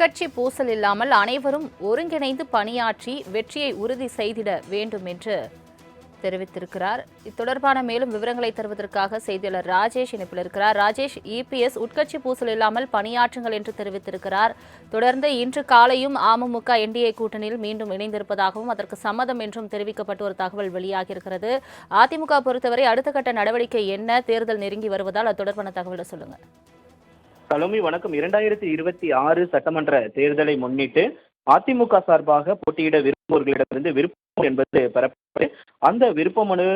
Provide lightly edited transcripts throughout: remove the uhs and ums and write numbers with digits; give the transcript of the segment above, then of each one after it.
உட்கட்சி பூசல் இல்லாமல் அனைவரும் ஒருங்கிணைந்து பணியாற்றி வெற்றியை உறுதி செய்திட வேண்டும் என்று தெரிவித்திருக்கிறார். இது மேலும் விவரங்களை தருவதற்காக செய்தியாளர் ராஜேஷ் இணைப்பில் இருக்கிறார். ராஜேஷ், இபிஎஸ் உட்கட்சி பூசல் இல்லாமல் பணியாற்றுங்கள் என்று தெரிவித்திருக்கிறார். தொடர்ந்து இன்று காலையும் அமமுக என்டிஏ கூட்டணியில் மீண்டும் இணைந்திருப்பதாகவும் அதற்கு சம்மதம் என்றும் தெரிவிக்கப்பட்டு ஒரு தகவல் வெளியாகியிருக்கிறது. அதிமுக பொறுத்தவரை அடுத்த கட்ட நடவடிக்கை என்ன? தேர்தல் நெருங்கி வருவதால் அது தொடர்பான தகவலை சொல்லுங்க. சலோமி வணக்கம். 2026 சட்டமன்ற தேர்தலை முன்னிட்டு அதிமுக சார்பாக போட்டியிட விரும்புவோர்களிடமிருந்து விருப்பம் என்பது பெறப்பட்டு அந்த விருப்ப மனு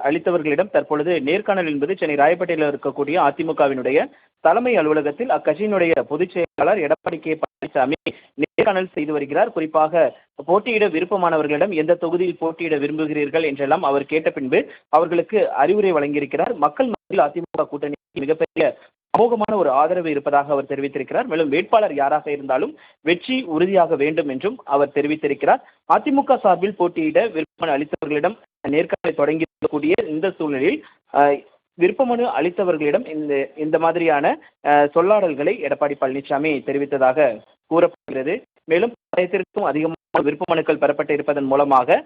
அளித்தவர்களிடம் தற்பொழுது நேர்காணல் என்பது சென்னை ராயப்பேட்டையில் இருக்கக்கூடிய அதிமுகவினுடைய தலைமை அலுவலகத்தில் அக்கட்சியினுடைய பொதுச் செயலாளர் எடப்பாடி கே பழனிசாமி நேர்காணல் செய்து வருகிறார். குறிப்பாக போட்டியிட விருப்பமானவர்களிடம் எந்த தொகுதியில் போட்டியிட விரும்புகிறீர்கள் என்றெல்லாம் அவர் கேட்ட பின்பு அவர்களுக்கு அறிவுரை வழங்கியிருக்கிறார். மக்கள் மத்தியில் அதிமுக கூட்டணி மிகப்பெரிய அமோகமான ஒரு ஆதரவு இருப்பதாக அவர் தெரிவித்திருக்கிறார். மேலும் வேட்பாளர் யாராக இருந்தாலும் வெற்றி உறுதியாக வேண்டும் என்றும் அவர் தெரிவித்திருக்கிறார். அதிமுக சார்பில் போட்டியிட விருப்பமனு அளித்தவர்களிடம் நேர்காணலை தொடங்கியிருக்கக்கூடிய இந்த சூழ்நிலையில் விருப்பமனு அளித்தவர்களிடம் இந்த மாதிரியான சொல்லாடல்களை எடப்பாடி பழனிசாமி தெரிவித்ததாக கூறப்படுகிறது. மேலும் ஆயிரத்திற்கும் அதிகமான விருப்ப மனுக்கள் பெறப்பட்டு இருப்பதன் மூலமாக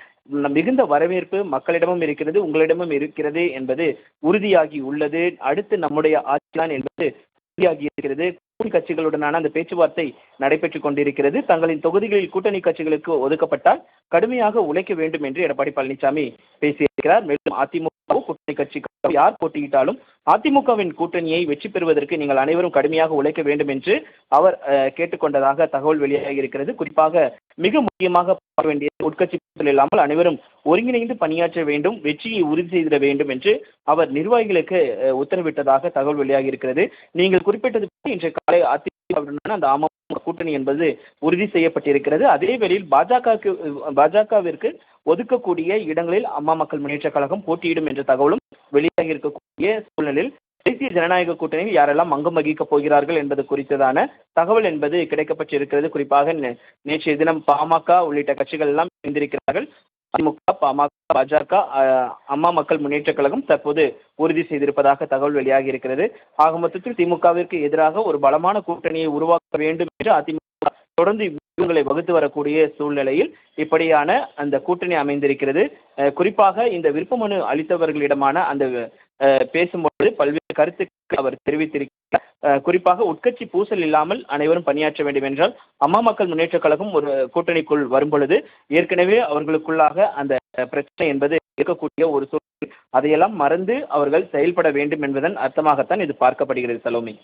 மிகுந்த வரவேற்பு மக்களிடமும் இருக்கிறது, உங்களிடமும் இருக்கிறது என்பது உறுதியாகி உள்ளது. அடுத்து நம்முடைய ஆட்சிதான் என்பது உறுதியாகி இருக்கிறது. கூட்டணி கட்சிகளுடனான அந்த பேச்சுவார்த்தை நடைபெற்றுக் கொண்டிருக்கிறது. தங்களின் தொகுதிகளில் கூட்டணி கட்சிகளுக்கு ஒதுக்கப்பட்டால் கடுமையாக உழைக்க வேண்டும் என்று எடப்பாடி பழனிசாமி பேசியிருக்கிறார். மேலும் அதிமுக கூட்டணி கட்சிக்கு யார் போட்டியிட்டாலும் அதிமுகவின் கூட்டணியை வெற்றி பெறுவதற்கு நீங்கள் அனைவரும் கடுமையாக உழைக்க வேண்டும் என்று அவர் கேட்டுக்கொண்டதாக தகவல் வெளியாகி இருக்கிறது. குறிப்பாக மிக முக்கியமாக பார்க்க வேண்டிய உட்கட்சி இல்லாமல் அனைவரும் ஒருங்கிணைந்து பணியாற்ற வேண்டும், வெற்றியை உறுதி செய்திட வேண்டும் என்று அவர் நிர்வாகிகளுக்கு உத்தரவிட்டதாக தகவல் வெளியாகி இருக்கிறது. நீங்கள் குறிப்பிட்டது இன்று காலை அதிமுகவுடனான அந்த அமமுக கூட்டணி என்பது உறுதி செய்யப்பட்டிருக்கிறது. அதே வேளையில் பாஜகவிற்கு ஒதுக்கக்கூடிய இடங்களில் அம்மா மக்கள் முன்னேற்ற கழகம் போட்டியிடும் என்ற தகவலும் வெளியாகி இருக்கக்கூடிய சூழ்நிலையில் தேசிய ஜனநாயக கூட்டணியில் யாரெல்லாம் அங்கம் வகிக்கப் போகிறார்கள் என்பது குறித்ததான தகவல் என்பது கிடைக்கப்பட்டிருக்கிறது. குறிப்பாக நேற்றைய தினம் பாமக உள்ளிட்ட கட்சிகள் எல்லாம் இணைந்திருக்கிறார்கள். அதிமுக, பாமக, பாஜக, அம்மா மக்கள் முன்னேற்ற கழகம் தற்போது உறுதி செய்திருப்பதாக தகவல் வெளியாகி இருக்கிறது. ஆக மொத்தத்தில் திமுகவிற்கு எதிராக ஒரு பலமான கூட்டணியை உருவாக்க வேண்டும் என்று அதிமுக தொடர்ந்து வியூகங்களை வகுத்து வரக்கூடிய சூழ்நிலையில் இப்படியான அந்த கூட்டணி அமைந்திருக்கிறது. குறிப்பாக இந்த விருப்ப மனு அளித்தவர்களிடமான அந்த பேசும்பொழுது பல்வேறு கருத்துக்கள் அவர் தெரிவித்திருக்கிறார். குறிப்பாக உட்கட்சி பூசல் இல்லாமல் அனைவரும் பணியாற்ற வேண்டும் என்றால் அம்மா மக்கள் முன்னேற்ற கழகம் ஒரு கூட்டணிக்குள் வரும் பொழுது ஏற்கனவே அவர்களுக்குள்ளாக அந்த பிரச்சனை என்பது இருக்கக்கூடிய ஒரு சூழ்நிலை, அதையெல்லாம் மறந்து அவர்கள் செயல்பட வேண்டும் என்பதன் அர்த்தமாகத்தான் இது பார்க்கப்படுகிறது. சலோமி,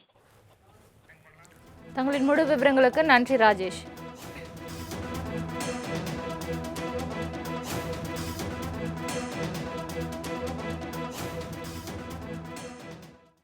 தங்களின் முழு விவரங்களுக்கு நன்றி ராஜேஷ்.